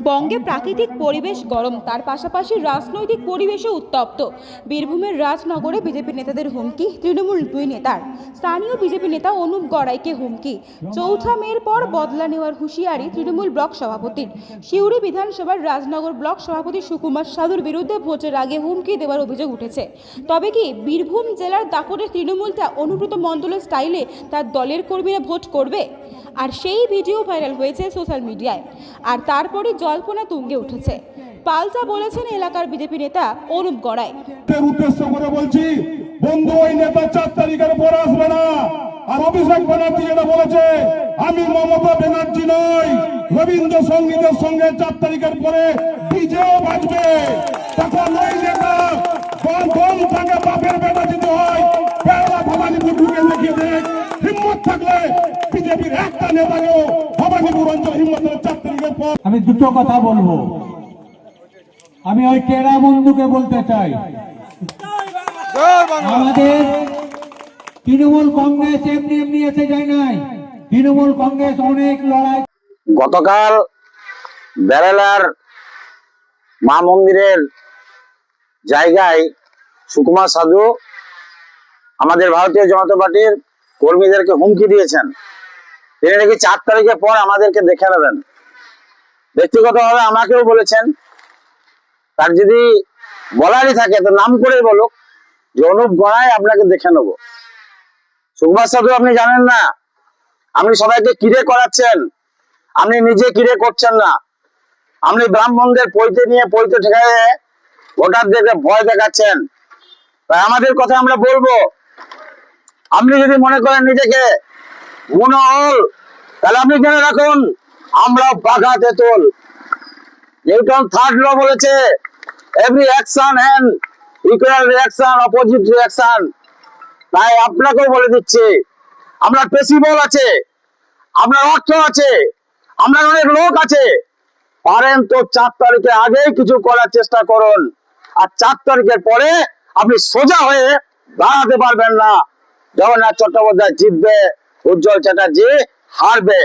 বঙ্গে প্রাকৃতিক পরিবেশ গরম, তার পাশাপাশি রাজনৈতিক পরিবেশও উত্তপ্ত। বীরভূমের রাজনগরে বিজেপি নেতাদের হুমকি, তৃণমূল দুই নেতার। স্থানীয় বিজেপি নেতা অনুপ গড়াইকে হুমকি। 4 মের পর বদলা নেওয়ার হুঁশিয়ারি তৃণমূল ব্লক সভাপতির। সিউড়ি বিধানসভার রাজনগর ব্লক সভাপতি সুকুমার সাধুর বিরুদ্ধে ভোটের আগে হুমকি দেওয়ার অভিযোগ উঠেছে। তবে কি বীরভূম জেলার দাপটের তৃণমূলটা অনুব্রত মণ্ডলের স্টাইলে তার দলের কর্মীরা ভোট করবে? আর সেই ভিডিও ভাইরাল হয়েছে সোশ্যাল মিডিয়ায়। আর তারপরে জল্পনা তুঙ্গে উঠেছে। পাল্টা বলেছেন এলাকার বিজেপি নেতা অনুপ গড়াই। উদ্দেশ্য করে বলছি, বন্ধু ওই নেতা 4 তারিখের পর আসবে না। আর অভিষেক ব্যানার্জি যেটা বলেছে, আমি মমতা ব্যানার্জি নই, রবীন্দ্র সঙ্গীতের সঙ্গে 4 তারিখের পরে ডিজেও বাজবে। তখন ওই নেতা বল থাকে বাপের বেটা যদি হয়, পেলা ভবানীপুর ঢুকে দেখিয়ে দেখ। হিম্মত থাকলে বিজেপির একটা নেতাকেও ভবানীপুর অঞ্চল হিম্মতের 4 তারিখের পর। আমি দুটো কথা বলবো। আমি ওই টেরা বন্ধুকে বলতে চাই, আমাদের তৃণমূল কংগ্রেস এমনি এমনি এসে যায় নাই। তৃণমূল কংগ্রেস অনেক লড়াই। গতকাল বেড়ালার মা মন্দিরের জায়গায় সুকুমার সাধু আমাদের ভারতীয় জনতা পার্টির কর্মীদেরকে হুমকি দিয়েছেন। তিনি নাকি 4 তারিখের পর আমাদেরকে দেখে নেবেন। ব্যক্তিগতভাবে আমাকেও বলেছেন, তার যদি বলারই থাকে তো নাম করে বলুক যে অনুপ গড়াই আপনাকে দেখে নেব। সুকুমার সাধু, আপনি জানেন না আপনি সবাইকে কিরে করাচ্ছেন, আপনি নিজে কিরে করছেন না। আপনি ব্রাহ্মণদের পৈতে নিয়ে পৈতে ঠেকায়ে ভোটারদেরকে ভয় দেখাচ্ছেন। তাই আমাদের কথা আমরা বলবো, আপনি যদি মনে করেন নিজেকে মনোহল, তাহলে আপনি জেনে রাখুন আমরা বাঘা তেঁতুল। নিউটন 3rd ল বলেছে, every action hand equal reaction, opposite reaction. তাই আপনাকেও বলে দিচ্ছি, আমরা পেশিবল আছে, আপনার অর্থ আছে, আপনার অনেক লোক আছে, পারেন তো 4 তারিখের আগেই কিছু করার চেষ্টা করুন। আর 4 তারিখের পরে আপনি সোজা হয়ে দাঁড়াতে পারবেন না। জগন্নাথ চট্টোপাধ্যায় জিতবে, উজ্জ্বল চ্যাটার্জি হারবে।